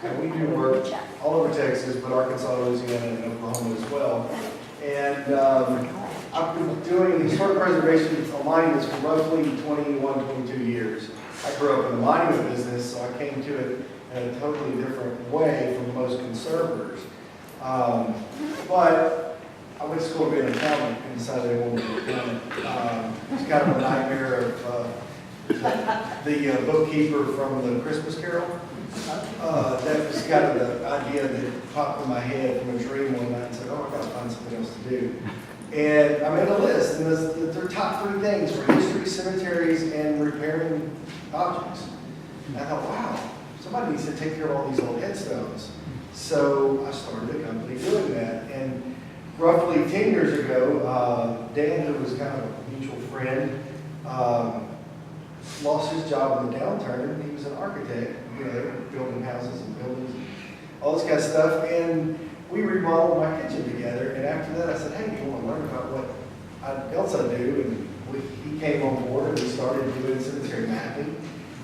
And we do work all over Texas, but Arkansas, Louisiana, and Oklahoma as well. And I've been doing historic preservation on monuments for roughly 21, 22 years. I grew up in the monument business, so I came to it in a totally different way from most conservators. But I went to school to be an accountant and decided I wanted to be an accountant. It's kind of a nightmare of the bookkeeper from the Christmas Carol. That was kind of the idea that popped in my head from a dream one night and said, oh, I gotta find something else to do. And I made a list, and their top 3 things were history, cemeteries, and repairing objects. And I thought, wow, somebody needs to take care of all these old headstones. So I started a company doing that. And roughly 10 years ago, Dan, who was kind of a mutual friend, lost his job in the downturn. He was an architect, building houses and buildings, and all this kind of stuff. And we remodeled my kitchen together. And after that, I said, hey, do you want to learn about what else I do? And he came on board, and we started doing cemetery mapping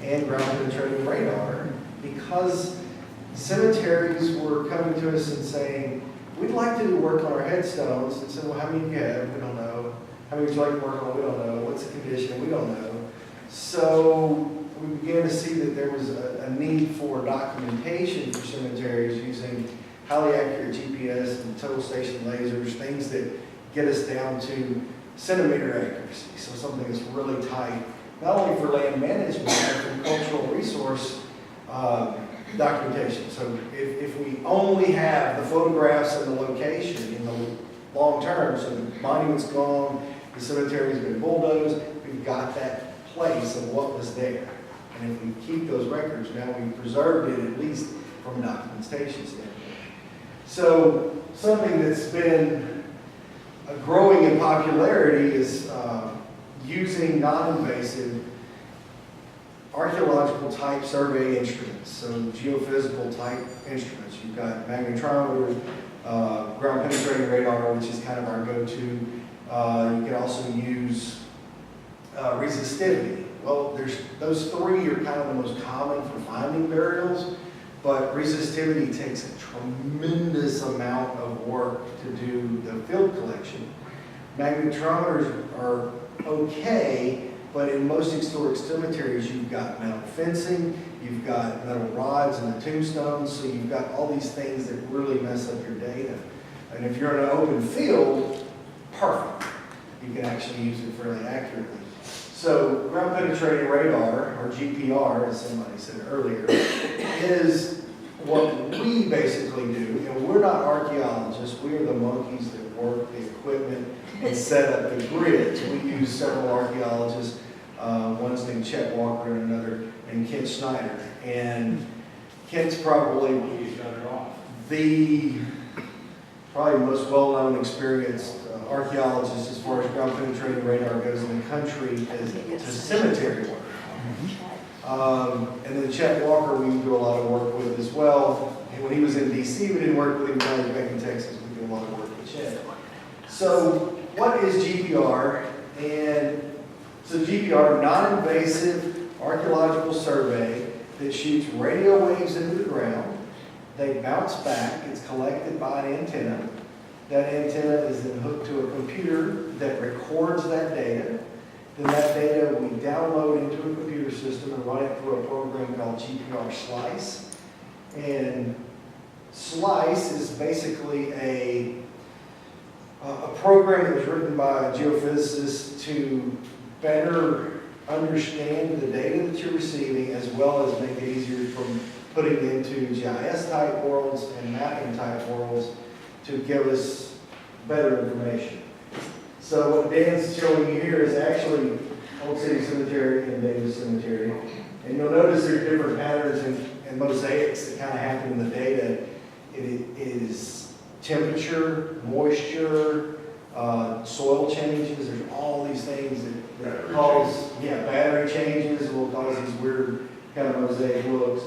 and ground penetrating radar, because cemeteries were coming to us and saying, we'd like to do work on our headstones. And said, well, how many do you have? We don't know. How many would you like to work on? We don't know. What's the condition? We don't know. So we began to see that there was a need for documentation for cemeteries using highly accurate GPS and total station lasers, things that get us down to centimeter accuracy. So something that's really tight, not only for land management, but for cultural resource documentation. So if we only have the photographs and the location in the long term, so the monument's gone, the cemetery's been bulldozed, we've got that place of what was there. And if we keep those records, now we've preserved it at least from a documentation standpoint. So something that's been growing in popularity is using non-invasive archaeological type survey instruments, so geophysical type instruments. You've got magnetometers, ground penetrating radar, which is kind of our go-to. You can also use resistivity. Well, those 3 are kind of the most common for finding burials, but resistivity takes a tremendous amount of work to do the field collection. Magnetometers are okay, but in most historic cemeteries, you've got metal fencing, you've got metal rods in the tombstones, so you've got all these things that really mess up your data. And if you're in an open field, perfect. You can actually use it fairly accurately. So ground penetrating radar, or GPR, as somebody said earlier, is what we basically do. And we're not archaeologists. We are the monkeys that work the equipment and set up the grids. We use several archaeologists. One's named Chet Walker and another named Kent Schneider. And Kent's probably the most well-known, experienced archaeologist as far as ground penetrating radar goes in the country to cemetery work. And then Chet Walker we do a lot of work with as well. And when he was in DC, we didn't work with him. Now he's back in Texas, we do a lot of work with Chet. So what is GPR? And so GPR, non-invasive archaeological survey that shoots radio waves into the ground. They bounce back. It's collected by an antenna. That antenna is then hooked to a computer that records that data. Then that data we download into a computer system and run it through a program called GPR Slice. And Slice is basically a program that was written by a geophysicist to better understand the data that you're receiving, as well as make it easier from putting into GIS type worlds and mapping type worlds to give us better information. So what Dan's showing you here is actually Old City Cemetery and Davis Cemetery. And you'll notice there's different patterns and mosaics that kind of happen in the data. It is temperature, moisture, soil changes. There's all these things that cause, battery changes will cause these weird kind of mosaic looks.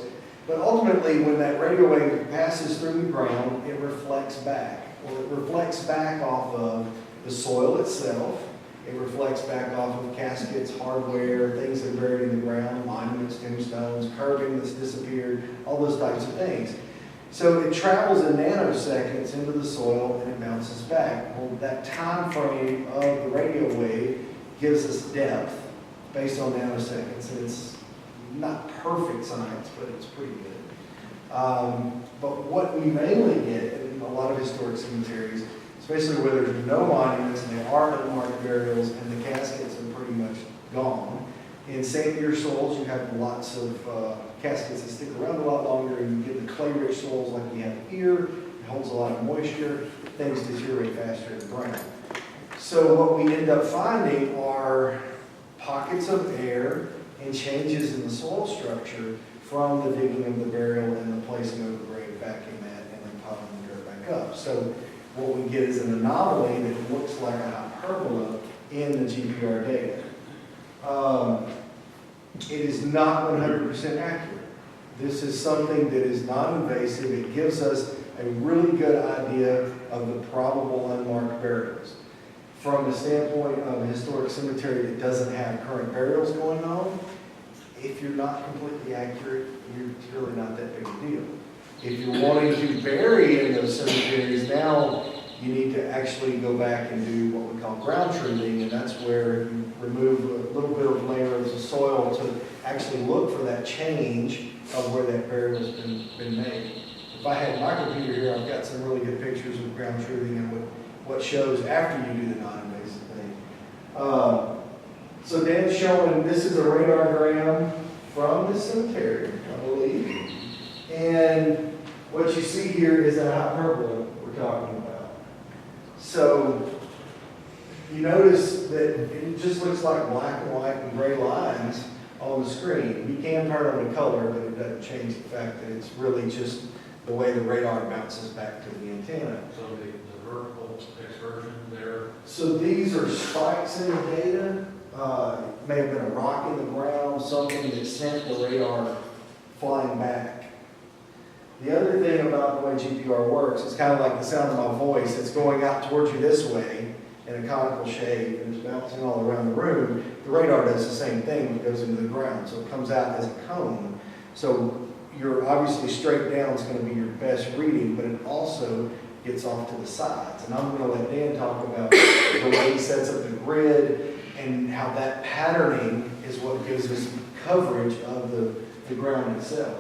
But ultimately, when that radio wave passes through the ground, it reflects back. Well, it reflects back off of the soil itself, It reflects back off of caskets, hardware, things that are buried in the ground, monuments, tombstones, curbing that's disappeared, all those types of things. So it travels in nanoseconds into the soil and it bounces back. Well, that time frame of the radio wave gives us depth based on nanoseconds, and it's not perfect science, but it's pretty good. But what we mainly get in a lot of historic cemeteries, especially where there's no monuments and they are unmarked burials and the caskets are pretty much gone. In sandier soils, you have lots of caskets that stick around a lot longer, and you get the clay-rich soils like we have here. It holds a lot of moisture. Things deteriorate faster in the ground. So what we end up finding are pockets of air and changes in the soil structure from the digging of the burial and the placing of the grave back in that and then piling the dirt back up. So what we get is an anomaly that looks like a hyperbola in the GPR data. It is not 100% accurate. This is something that is non-invasive. It gives us a really good idea of the probable unmarked burials. From the standpoint of a historic cemetery that doesn't have current burials going on, if you're not completely accurate, it's really not that big a deal. If you're wanting to bury in those cemeteries, now you need to actually go back and do what we call ground truthing, and that's where you remove a little bit of layers of soil to actually look for that change of where that burial has been made. If I had my computer here, I've got some really good pictures of ground truthing and what shows after you do the non-invasive thing. So Dan's showing, this is a radiogram from the cemetery, I believe. And what you see here is a hyperbola we're talking about. So you notice that it just looks like black and white and gray lines on the screen. You can turn on the color, but it doesn't change the fact that it's really just the way the radar bounces back to the antenna. So the vertical excursion there? So these are spikes in the data. It may have been a rock in the ground, something that sent the radar flying back. The other thing about the way GPR works, it's kind of like the sound of my voice. It's going out towards you this way in a conical shape, and it's bouncing all around the room. The radar does the same thing when it goes into the ground, so it comes out as a cone. So you're obviously straight down is going to be your best reading, but it also gets off to the sides. And I'm going to let Dan talk about the way he sets up the grid and how that patterning is what gives us coverage of the ground itself.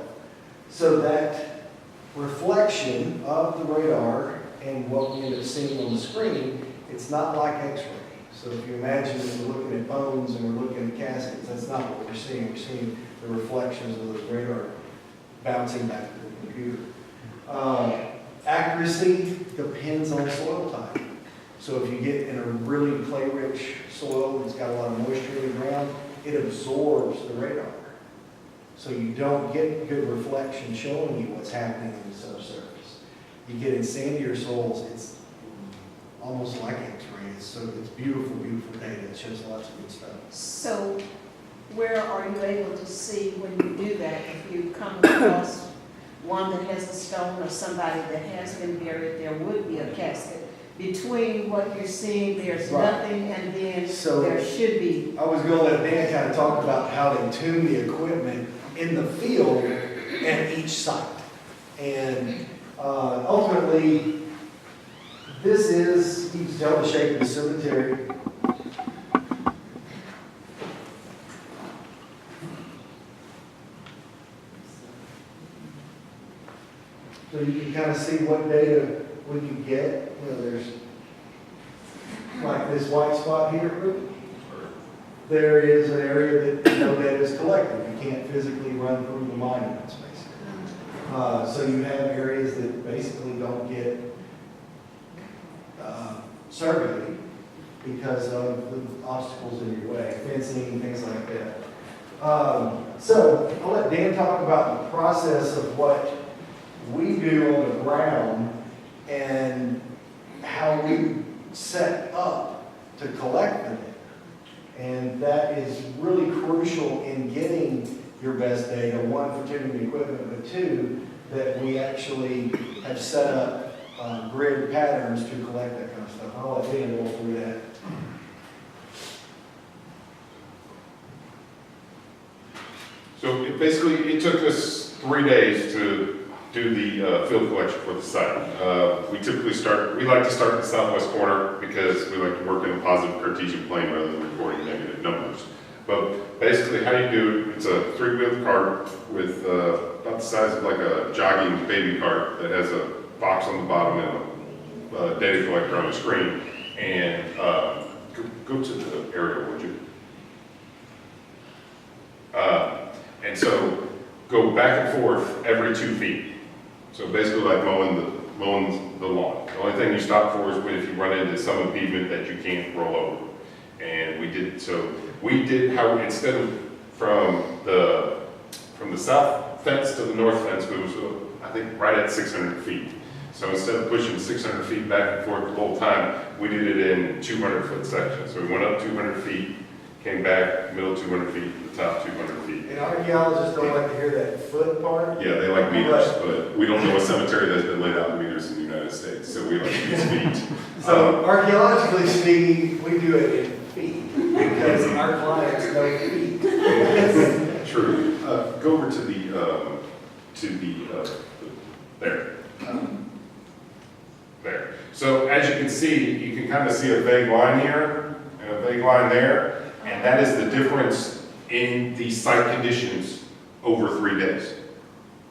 So that reflection of the radar and what we end up seeing on the screen, it's not like X-ray. So if you imagine that we're looking at bones and we're looking at caskets, that's not what we're seeing. We're seeing the reflections of those radar bouncing back to the computer. Accuracy depends on soil type. So if you get in a really clay-rich soil that's got a lot of moisture in the ground, it absorbs the radar. So you don't get good reflection showing you what's happening in the subsurface. You get in sandier soils, it's almost like X-ray. So it's beautiful, beautiful data. It shows lots of good stuff. So where are you able to see when you do that? If you come across one that has a stone or somebody that has been buried, there would be a casket. Between what you're seeing, there's nothing, and then So there should be. I was going to let Dan kind of talk about how they tune the equipment in the field at each site. And ultimately, this is, you can tell the shape of the cemetery. So you can kind of see what data we can get. You know, there's like this white spot here. There is an area that no data is collected. You can't physically run through the monuments, basically. So you have areas that basically don't get surveyed because of the obstacles in your way, fencing, things like that. So I'll let Dan talk about the process of what we do on the ground and how we set up to collect the data. And that is really crucial in getting your best data. One, for tuning the equipment, but two, that we actually have set up grid patterns to collect that kind of stuff. I'll let Dan go through that. basically, it took us 3 days to do the field collection for the site. We like to start in the southwest corner because we like to work in a positive Cartesian plane rather than recording negative numbers. But basically how you do it, it's a 3-wheeled cart with about the size of like a jogging baby cart that has a box on the bottom and a data collector on the screen. And go to the aerial, would you? And so go back and forth every 2 feet. So basically like mowing the lawn. The only thing you stop for is if you run into some impediment that you can't roll over. And we did how instead of from the south fence to the north fence, it was I think right at 600 feet. So instead of pushing 600 feet back and forth the whole time, we did it in 200-foot sections. So we went up 200 feet, came back, middle 200 feet, the top 200 feet. And archaeologists don't like to hear that foot part. Yeah, they like meters, but we don't know a cemetery that's been laid out in meters in the United States, so we like to use feet. So archaeologically speaking, we do it in feet because our clients know feet. True. Go over to the there. There. So as you can see, you can kind of see a vague line here and a vague line there, and that is the difference in the site conditions over 3 days.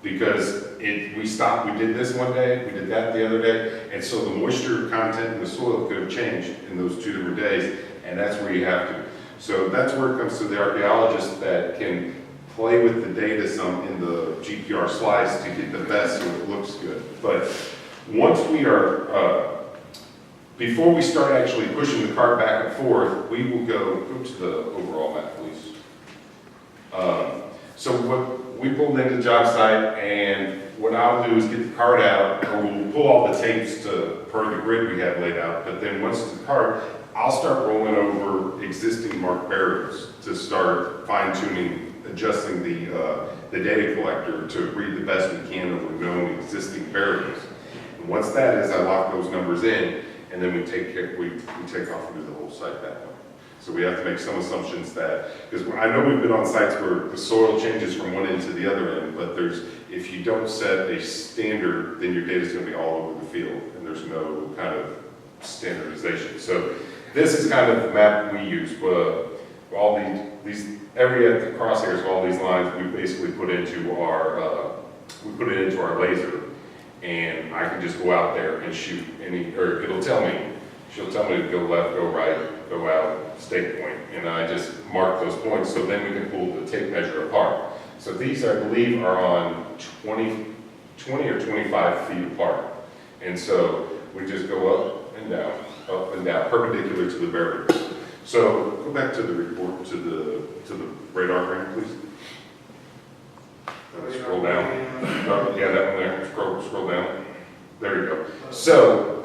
Because we stopped, we did this one day, we did that the other day, and so the moisture content in the soil could have changed in those 2 different days, and that's where you have to. So that's where it comes to the archaeologist that can play with the data some in the GPR slides to get the best so it looks good. But once we are, before we start actually pushing the cart back and forth, we will go to the overall map, please. So what we pulled into the job site, and what I'll do is get the cart out, or we'll pull all the tapes per the grid we have laid out, but then once it's the cart, I'll start rolling over existing marked burials to start fine-tuning, adjusting the data collector to read the best we can over known existing burials. And once that is, I lock those numbers in, and then we take off and do the whole site that way. So we have to make some assumptions that, because I know we've been on sites where the soil changes from one end to the other end, but if you don't set a standard, then your data's going to be all over the field, and there's no kind of standardization. So this is kind of the map we use, but all these every at the crosshairs of all these lines, we basically put into our laser, and I can just go out there and shoot or she'll tell me to go left, go right, go out, stake point, and I just mark those points, so then we can pull the tape measure apart. So these, I believe, are on 20 or 25 feet apart, and so we just go up and down, perpendicular to the burials. So go back to the report, to the radar frame, please. Scroll down. Yeah, that one there. Scroll down. There you go. So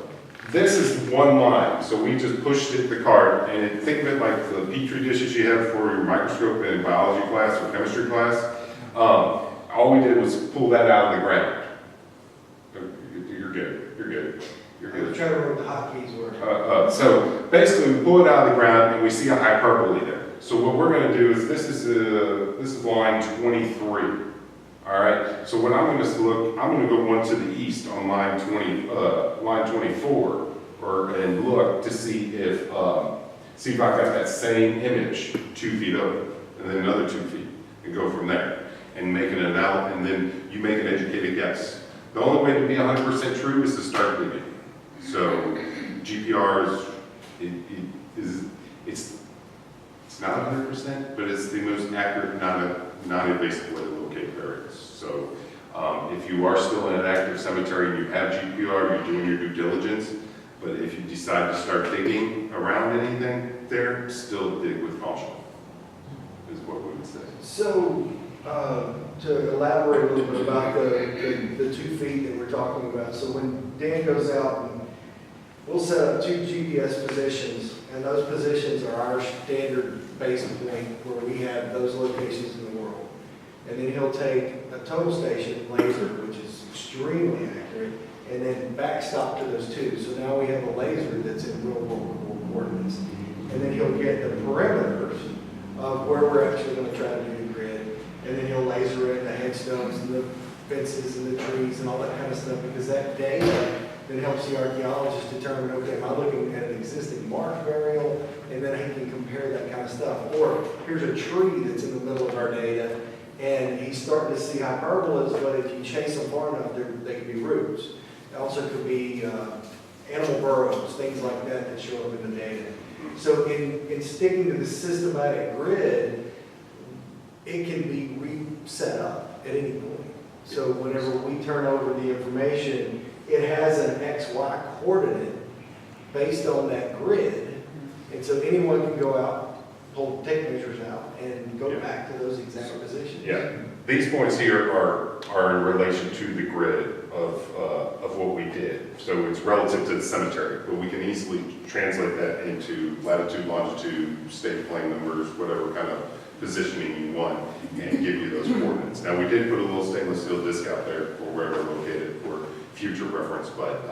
this is one line. So we just pushed it the cart, and think of it like the petri dishes you have for your microscope in biology class or chemistry class. All we did was pull that out of the ground. You're good. You're good. You're good. I'm trying to remember the hotkeys were. So basically, we pull it out of the ground, and we see a hyperbole there. So what we're going to do is this is line 23. All right. So when I'm going to go one to the east on line 24, and look to see if I've got that same image 2 feet over, and then another 2 feet, and go from there, and make an analysis, and then you make an educated guess. The only way to be 100% true is to start digging. So GPR it's not 100%, but it's the most accurate, non-invasive way to locate burials. So if you are still in an active cemetery and you have GPR, you're doing your due diligence. But if you decide to start digging around anything there, still dig with caution, is what we would say. So to elaborate a little bit about the 2 feet that we're talking about. So when Dan goes out, and we'll set up 2 GPS positions, and those positions are our standard base point where we have those locations in the world. And then he'll take a total station laser, which is extremely accurate, and then backstop to those 2. So now we have a laser that's in real world coordinates. And then he'll get the perimeters of where we're actually going to try to do the grid. and then he'll laser in the headstones and the fences and the trees and all that kind of stuff, because that data then helps the archaeologist determine, okay, am I looking at an existing marked burial? And then he can compare that kind of stuff. Or here's a tree that's in the middle of our data, and he's starting to see hyperbolas, but if you chase them far enough, they can be roots. It also could be animal burrows, things like that that show up in the data. So in sticking to the systematic grid, it can be reset up at any point. So whenever we turn over the information, it has an XY coordinate based on that grid. And so anyone can go out, take measures out, and go back to those exact positions. Yeah, these points here are in relation to the grid of what we did. So it's relative to the cemetery, but we can easily translate that into latitude, longitude, state plane numbers, whatever kind of positioning you want, and give you those coordinates. Now, we did put a little stainless steel disc out there for where we're located for future reference, but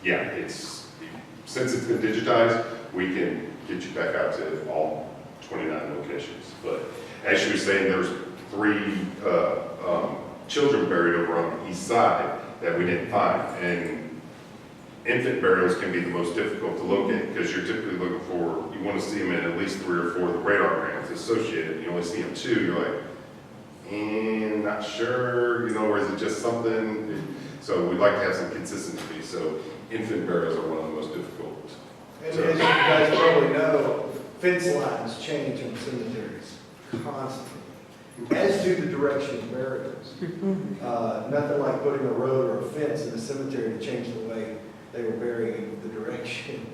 yeah, since it's been digitized, we can get you back out to all 29 locations. But as you were saying, there's 3 children buried over on the east side that we didn't find. And infant burials can be the most difficult to locate because you're typically looking for, you want to see them in at least 3 or 4 of the radar bands associated. You only see them 2, you're like, not sure, or is it just something? So we'd like to have some consistency. So infant burials are one of the most difficult. And as you guys probably know, fence lines change in cemeteries constantly, as do the direction of burials. Nothing like putting a road or a fence in a cemetery to change the way they were burying the direction.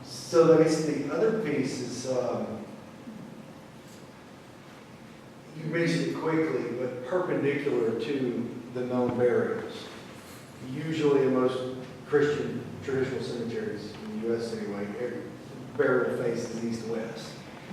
So I guess the other piece is, you mentioned it quickly, but perpendicular to the known burials. Usually in most Christian traditional cemeteries, in the U.S. anyway, every burial faces east-west.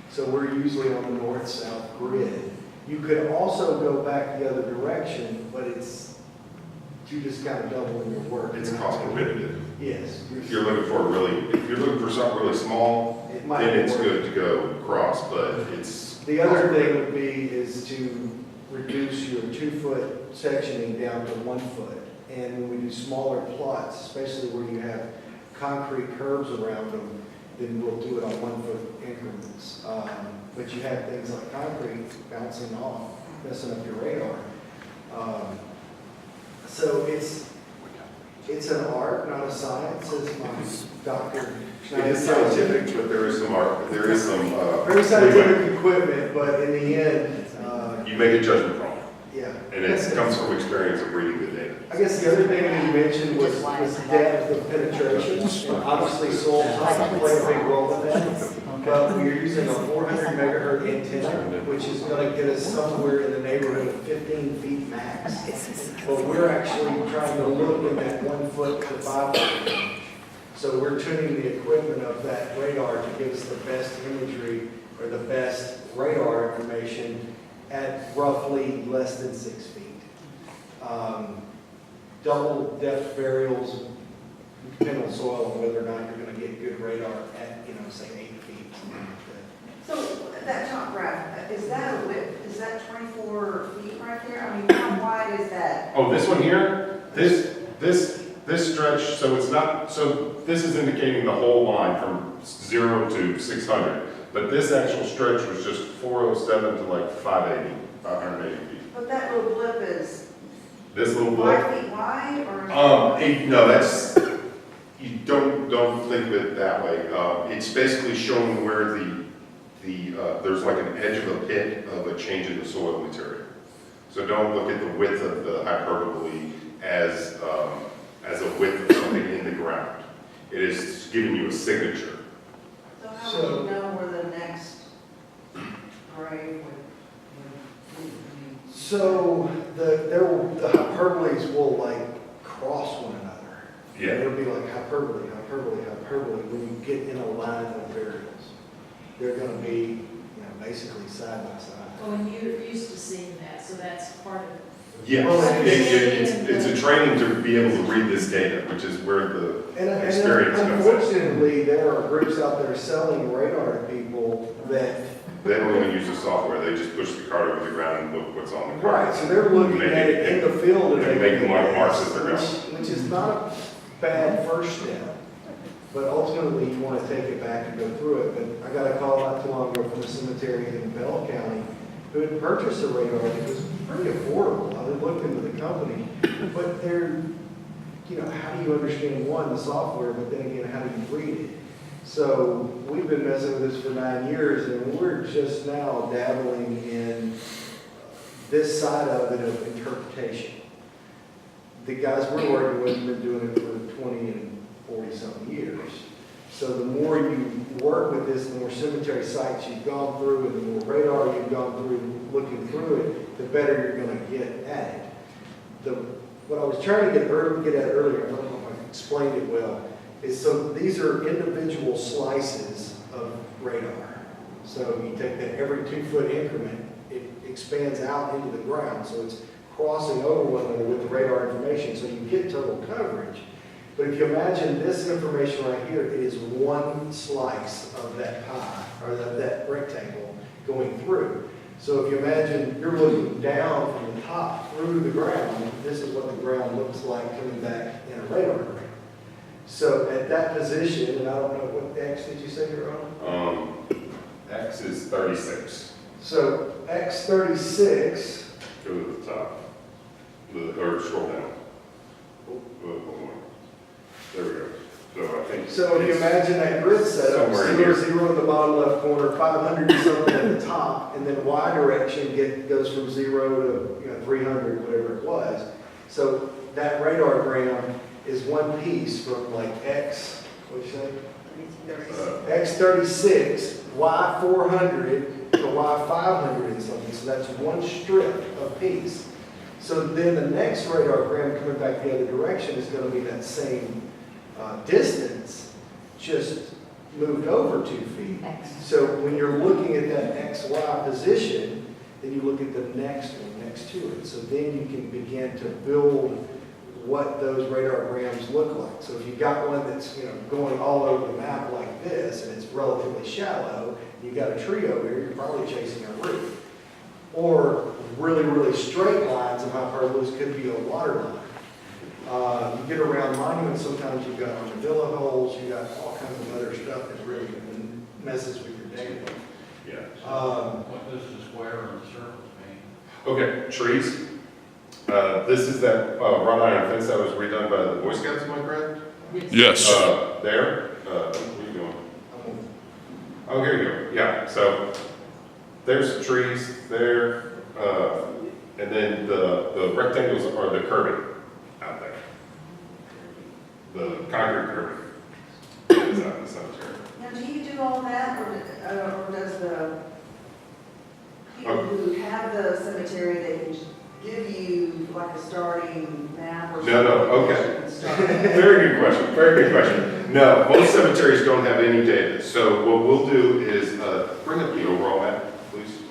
So we're usually on the north-south grid. You could also go back the other direction, but you just kind of doubling your work. It's cost prohibitive. Yes. If you're looking for something really small, then it's good to go across, but it's. The other thing would be is to reduce your 2-foot sectioning down to 1 foot. And when we do smaller plots, especially where you have concrete curves around them, then we'll do it on 1-foot increments. But you have things like concrete bouncing off, messing up your radar. So it's an art, not a science, as my doctor. It is scientific, but there is some art, there is some. Very scientific equipment, but in the end. You make a judgment call. Yeah. And it comes from experience of reading the data. I guess the other thing that you mentioned was depth of penetration. And obviously soil type play a big role in that. But we're using a 400 megahertz antenna, which is going to get us somewhere in the neighborhood of 15 feet max. But we're actually trying to look in that 1 foot to 5 foot range. So we're tuning the equipment of that radar to give us the best imagery or the best radar information at roughly less than 6 feet. Double depth burials depend on soil and whether or not you're going to get good radar at, say 8 feet. So that top graph, is that a width? Is that 24 feet right there? I mean, how wide is that? Oh, this one here, this stretch, so it's not, so this is indicating the whole line from 0 to 600. But this actual stretch was just 407 to like 580 feet. But that little blip is This little blip. 5 feet wide or? No, that's, you don't think of it that way. It's basically showing where there's like an edge of a pit of a change in the soil material. So don't look at the width of the hyperbole as a width of something in the ground. It is giving you a signature. So how do you know where the next grave would be? So the hyperboles will like cross one another. Yeah. And it'll be like hyperbole, hyperbole, hyperbole. When you get in a line of burials, they're going to be, basically side by side. Oh, and you're used to seeing that, so that's part of it. Yes, Well, it's a training trained to be able to read this data, which is where the And experience comes in. unfortunately, there are groups out there selling radar to people that, They don't even use the software, they just push the card over the ground and look what's on the card. right, so they're looking at it in the field and They make marks as they're going. which is not a bad first step. But ultimately, you want to take it back and go through it. But I got a call not too long ago from a cemetery in Bell County who had purchased a radar that was pretty affordable. I looked into the company, but they're, you know, how do you understand, one, the software, but then again, how do you read it? So we've been messing with this for 9 years, and we're just now dabbling in this side of it of interpretation. The guys we're working with have been doing it for 20 and 40-something years. So the more you work with this, the more cemetery sites you've gone through, and the more radar you've gone through looking through it, the better you're going to get at it. What I was trying to get at earlier, I don't know if I explained it well, is so these are individual slices of radar. So you take that every 2-foot increment, it expands out into the ground, so it's crossing over one another with the radar information, so you get total coverage. But if you imagine this information right here, it is one slice of that pie, or that rectangle going through. So if you imagine you're looking down from the top through the ground, this is what the ground looks like coming back in a radar array. So at that position, and I don't know, what X did you say you're on? X is 36. So X36, Go to the top. Or scroll down. One more. There we go. So I think. so if you imagine that grid setup, Somewhere in 0, here. 0 in the bottom left corner, 500 and something at the top, and then Y direction goes from 0 to 300, whatever it was. So that radar gram is one piece from like X, what'd you say? X36, Y400 to Y500 and something, so that's one strip of piece. So then the next radar gram coming back the other direction is going to be that same distance, just moved over 2 feet. So when you're looking at that XY position, then you look at the next one next to it. So then you can begin to build what those radar grams look like. So if you've got one that's going all over the map like this, and it's relatively shallow, you've got a tree over here, you're probably chasing a root. Or really, really straight lines of hyperbolas could be a water line. You get around monuments, sometimes you've got armadillo holes, you've got all kinds of other stuff that really messes with your data. Yeah. What does the square and the circles mean? Okay, trees. This is that wrought iron fence that was redone by the Boy Scouts, am I correct? Yes. There. Where are you going? Oh, here you go. Yeah. So there's some trees there, and then the rectangles are the curbing out there. The concrete curbing is out in the cemetery. Now, do you do all that, or does the people who have the cemetery, they can give you like a starting map or something? No, okay. Very good question, very good question. No, most cemeteries don't have any data. So what we'll do is bring up the overall map, please.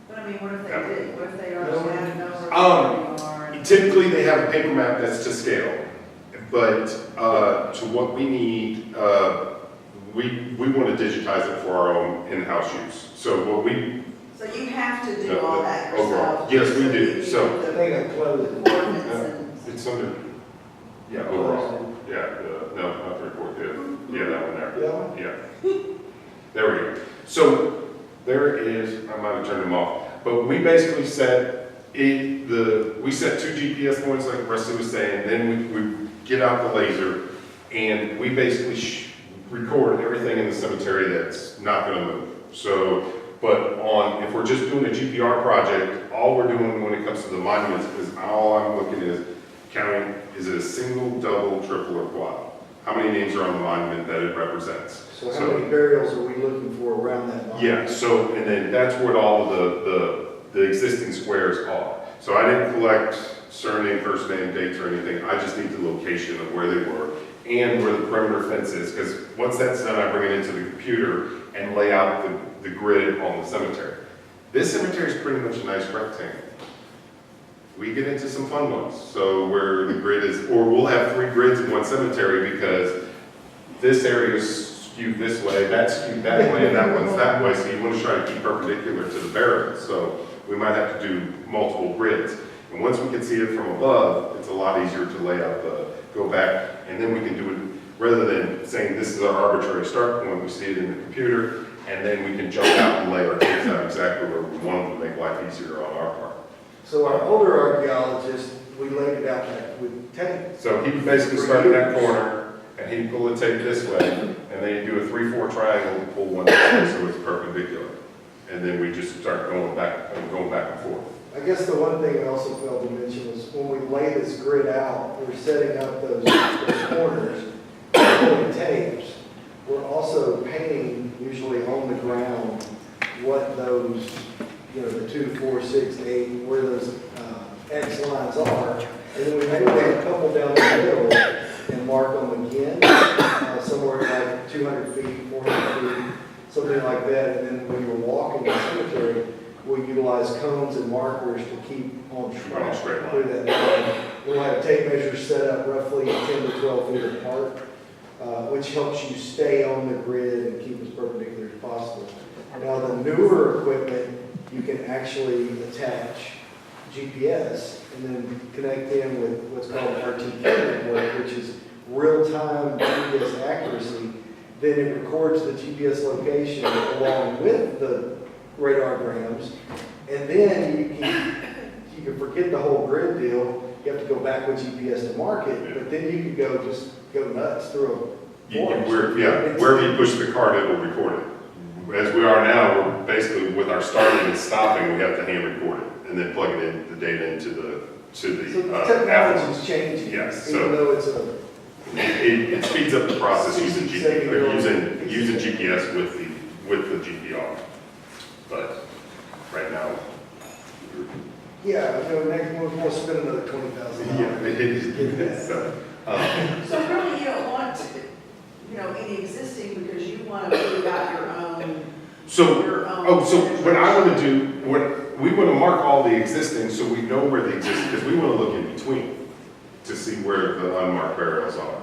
But I mean, what if they did? What if they don't have no where you are? and- Typically, they have a paper map that's to scale, but to what we need, we want to digitize it for our own in-house use. So what we So you have to do all that overall, yourself? yes, we do. You So the I think I closed it. coordinates and. it's under, yeah, overall, yeah, no, not the report, yeah, that one there. Yeah. Yeah. There we go. So there is, I might have turned them off, but we basically set we set 2 GPS points like Rusty was saying, then we get out the laser and we basically record everything in the cemetery that's not going to move. So, but if we're just doing a GPR project, all we're doing when it comes to the monuments is all I'm looking is counting, is it a single, double, triple, or quad? How many names are on the monument that it represents? So how many burials are we looking for around that monument? Yeah, so, and then that's what all the existing squares are. So I didn't collect surname, first name, dates, or anything. I just need the location of where they were and where the perimeter fence is, because once that's done, I bring it into the computer and lay out the grid on the cemetery. This cemetery is pretty much a nice rectangle. we get into some fun ones. So where the grid is, or we'll have 3 grids in one cemetery because this area is skewed this way, that's skewed that way, and that one's that way. So you want to try to keep perpendicular to the burials. So we might have to do multiple grids. And once we can see it from above, it's a lot easier to lay out go back, and then we can do it, rather than saying this is our arbitrary start point, we see it in the computer, and then we can jump out and lay our tapes out exactly where we want them to make life easier on our part. So our older archaeologist, we laid it out with tape. So he would basically start in that corner, and he'd pull the tape this way, and then he'd do a 3-4 triangle and pull one this way so it's perpendicular. And then we just start going back and forth. I guess the one thing I also failed to mention was when we lay this grid out, we're setting up those corners, pulling tapes. We're also painting, usually on the ground, what those, the 2, 4, 6, 8, where those X lines are. And then we may lay a couple down the middle and mark them again, somewhere like 200 feet, 400 feet, something like that. And then when you're walking the cemetery, we'll utilize cones and markers to keep on track through that line. We'll have tape measures set up roughly 10 to 12 feet apart, which helps you stay on the grid and keep as perpendicular as possible. Now, the newer equipment, you can actually attach GPS and then connect in with what's called RTK network, which is real-time GPS accuracy. Then it records the GPS location along with the radar-grams, and then you can forget the whole grid deal. You have to go back with GPS to mark it, but then you can just go nuts through a forest. Wherever you push the card, it will record it. As we are now, we're basically with our starting and stopping, we have to hand record it and then plug the data into the So the technology is changing. Yes, even though it's it speeds up the process using GPS with the GPR. But right now, next month we'll spend another $20,000. yeah, it is. So really, you don't want any existing because you want to put out your own. So what I want to do, we want to mark all the existing so we know where they exist, because we want to look in between to see where the unmarked burials are.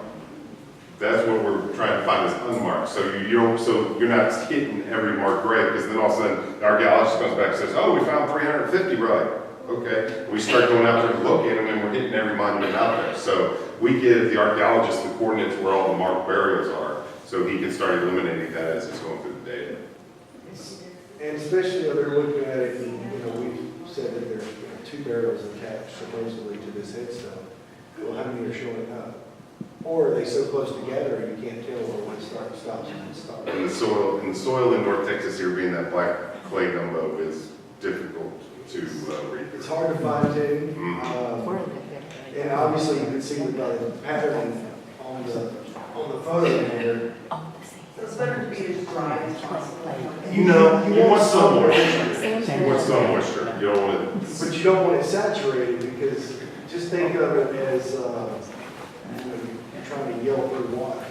That's what we're trying to find is unmarked. So you're not hitting every marked grave, because then all of a sudden the archaeologist comes back and says, oh, we found 350, right? Okay. We start going out there to look at them, and we're hitting every monument out there. So we give the archaeologist the coordinates where all the marked burials are, so he can start eliminating that as it's going through the data. And especially if they're looking at it, we've said that there's 2 burials attached supposedly to this headstone. Well, how many are showing up? Or are they so close together you can't tell where one stops and one stops? And the soil in North Texas here, being that black clay gumbo, is difficult to read. It's hard to fine tune. And obviously you can see by the pattern on the photo here. So it's better to be as dry as possible. You want some moisture. You want some moisture. You don't want it. But you don't want it saturated, because just think of it as you're trying to yell through water.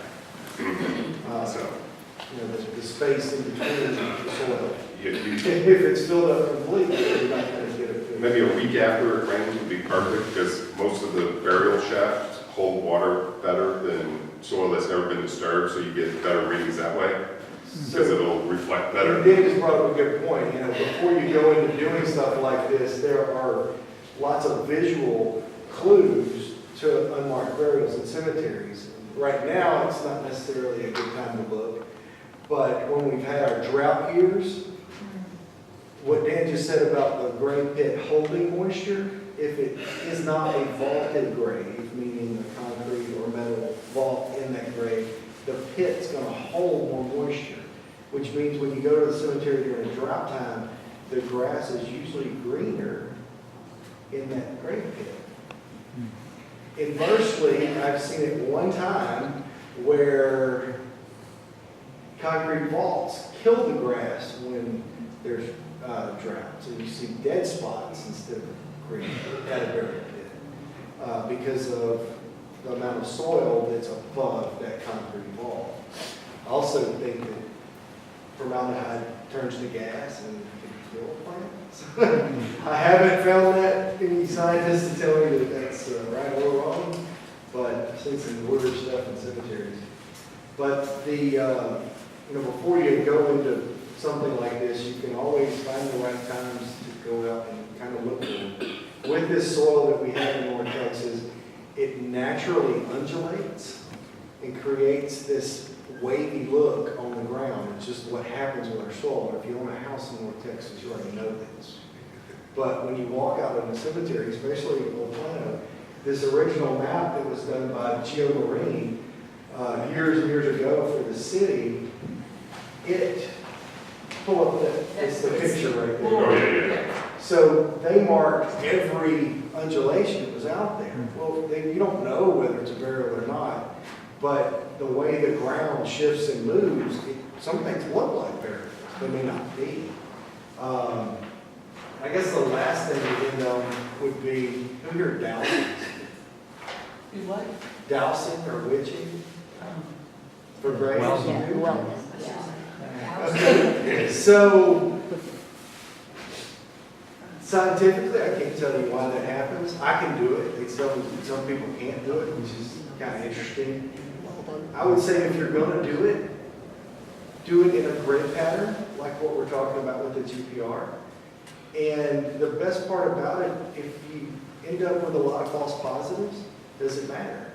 The space in between the soil. If it's filled up completely, you're not going to get it. Maybe a week after it rains would be perfect, because most of the burial shafts hold water better than soil that's never been disturbed, so you get better readings that way, because it'll reflect better. Dan just brought up a good point. Before you go into doing stuff like this, there are lots of visual clues to unmarked burials in cemeteries. Right now, it's not necessarily a good time to look, but when we've had our drought years, what Dan just said about the grave pit holding moisture, if it is not a vaulted grave, meaning a concrete or metal vault in that grave, the pit's going to hold more moisture, which means when you go to the cemetery during drought time, the grass is usually greener in that grave pit. Inversely, I've seen it one time where concrete vaults kill the grass when there's drought. So you see dead spots instead of green at a burial pit because of the amount of soil that's above that concrete vault. I also think that formaldehyde turns to gas and can floor plans. I haven't found that any scientists to tell me that that's right or wrong, but I've seen some weird stuff in cemeteries. But before you go into something like this, you can always find the right times to go out and kind of look for them. With this soil that we have in North Texas, it naturally undulates and creates this wavy look on the ground. It's just what happens with our soil. If you own a house in North Texas, you already know this. But when you walk out in the cemetery, especially in Old Plano, this original map that was done by Geo Marine years and years ago for the city, pull up it's the picture right there. Oh, yeah. So they marked every undulation that was out there. Well, you don't know whether it's a burial or not, but the way the ground shifts and moves, some things look like burials. They may not be. I guess the last thing to end on would be, who here dowsing? Do what? Dowsing or witching? For graves? Okay, so scientifically, I can't tell you why that happens. I can do it. Some people can't do it, which is kind of interesting. I would say if you're going to do it in a grid pattern, like what we're talking about with the GPR. And the best part about it, if you end up with a lot of false positives, does it matter?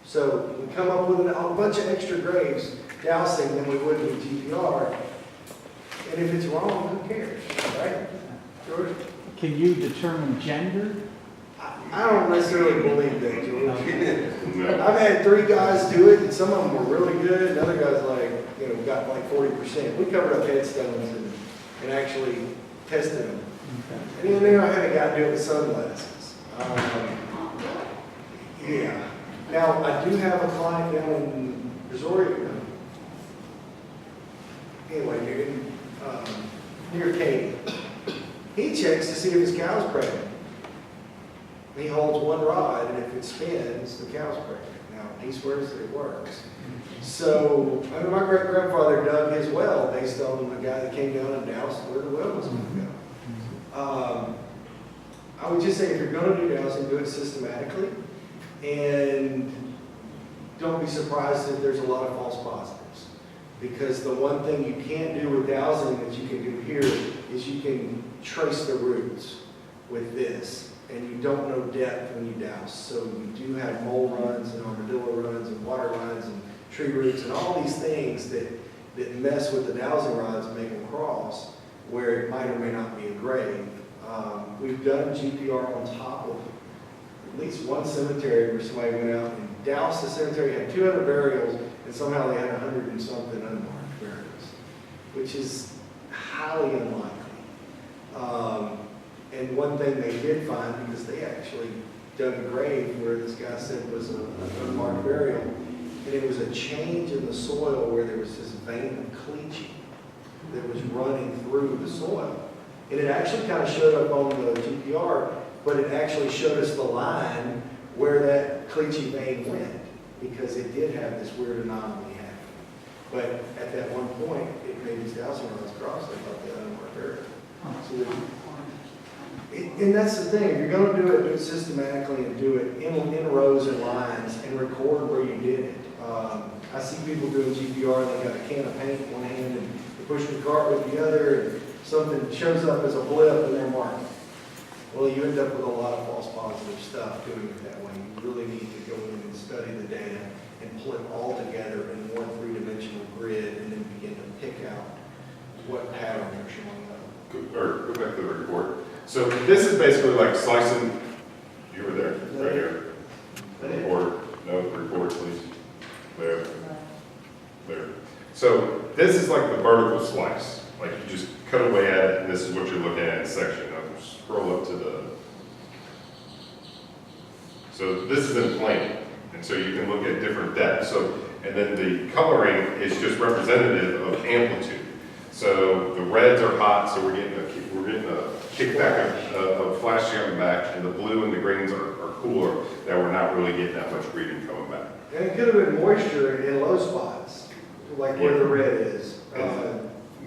So we come up with a bunch of extra graves dousing than we would with GPR. And if it's wrong, who cares, right? George? Can you determine gender? I don't necessarily believe that, George. No. I've had 3 guys do it, and some of them were really good, and other guys got like 40%. We covered up headstones and actually tested them. Okay. And then I had a guy do it with sunglasses. Yeah. Now, I do have a client down in Missouri. Anyway, near Katy. He checks to see if his cow's pregnant. He holds one rod, and if it spins, the cow's pregnant. Now, he swears that it works. So, my great-grandfather dug his well based on the guy that came down and doused where the well was going to go. I would just say if you're going to do dowsing, do it systematically. And don't be surprised if there's a lot of false positives. Because the one thing you can't do with dowsing that you can do here is you can trace the roots with this. And you don't know depth when you douse. So you do have mole runs and armadillo runs and water runs and tree roots and all these things that mess with the dowsing rods and make them cross where it might or may not be a grave. We've done GPR on top of at least one cemetery where somebody went out and doused the cemetery, had 200 burials, and somehow they had 100 and something unmarked burials, which is highly unlikely. And one thing they did find, because they actually dug a grave where this guy said was an unmarked burial, and it was a change in the soil where there was this vein of caliche that was running through the soil. And it actually kind of showed up on the GPR, but it actually showed us the line where that caliche vein went, because it did have this weird anomaly happen. But at that one point, it made these dowsing rods cross. They thought they had unmarked burial. And that's the thing, if you're going to do it systematically and do it in rows and lines and record where you did it. I see people doing GPR and they got a can of paint in one hand and they push the cart with the other, and something shows up as a blip and they're marking. Well, you end up with a lot of false positive stuff doing it that way. You really need to go in and study the data and pull it all together in one 3-dimensional grid and then begin to pick out what patterns are showing up. Go back to the report. So this is basically like slicing, you were there, right here. Report, no, report, please. There. So this is like the vertical slice. Like you just cut away at it, and this is what you're looking at in section. I'll scroll up to the, so this is in plane. And so you can look at different depths. So, and then the coloring is just representative of amplitude. So the reds are hot, so we're getting a kickback of flashing on the back, and the blue and the greens are cooler, that we're not really getting that much reading coming back. And it could have been moisture in low spots, like where the red is.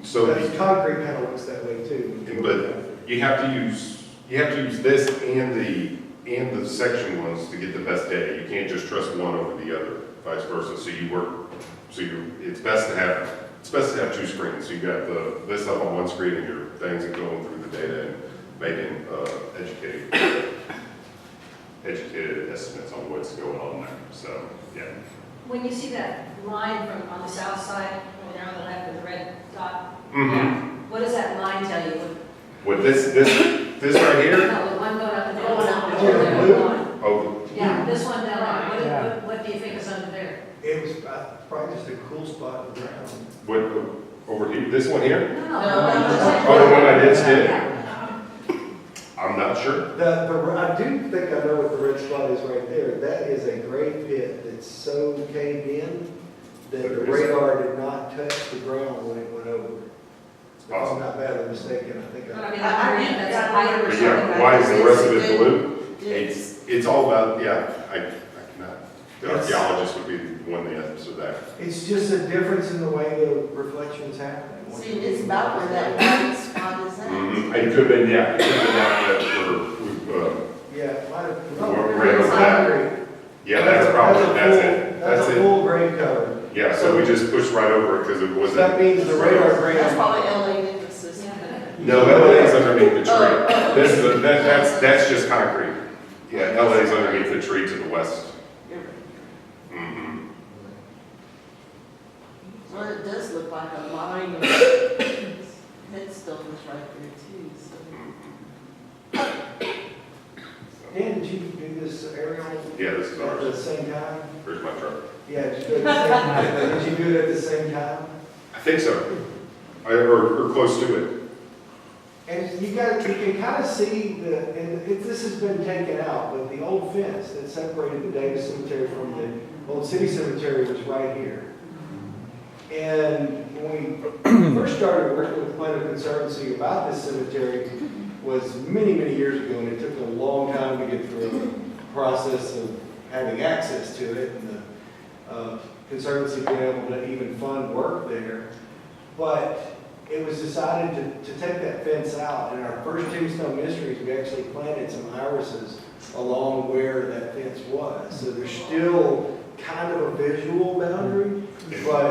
So, Because concrete kind of looks that way too. but you have to use this and the section ones to get the best data. You can't just trust one over the other, vice versa. It's best to have two screens. So you got this up on one screen and your things and going through the data and making educated estimates on what's going on there. So, yeah. When you see that line from on the south side, over there on the left with the red dot, Mm-hmm. what does that line tell you? With this right here? No, the one going up and down. Going up and Over there, down. the line. Oh, Yeah, this one down there, Yeah. what do you think is under there? It was probably just a cool spot in the ground. what, over here, this one here? No, No, Oh, the one I just did? Yeah. I'm not sure. I do think I know what the red spot is right there. That is a grave pit that's so caved in that the radar did not touch the ground when it went over. If I'm not badly mistaken, I think But I I. mean, that's a height or But something. yeah, why is the rest of it blue? It's, It's all about, yeah, I cannot, the Yes. archaeologist would be the one to answer that. It's just a difference in the way the reflection's happening. see, it's about where that white spot is at. It could have been, yeah, it could have been that, Yeah, it might have. Right over that. yeah, that's probably, that's it. That's a it. full grave cover. Yeah, so we just pushed right over it because it So wasn't. that means the radar That's grave. probably LA emphasis. No, LA's underneath the tree. This is, that's just concrete. Yeah, LA's underneath the tree to the west. Mhm. Well, it does look like a line of headstones right there too, so. Dan, did you do this aerial Yeah, this is at the ours. same time? Where's my truck? Yeah, did you do it at the same time? Did you do it at the same time? I think so. Or close to it. And you can kind of see this has been taken out, but the old fence that separated the Davis Cemetery from the old city cemetery was right here. And when we first started working with Plano Conservancy about this cemetery was many, many years ago, and it took a long time to get through the process of having access to it, and the Conservancy being able to even fund work there. But it was decided to take that fence out. In our first Tombstone Mysteries, we actually planted some irises along where that fence was. So there's still kind of a visual boundary, but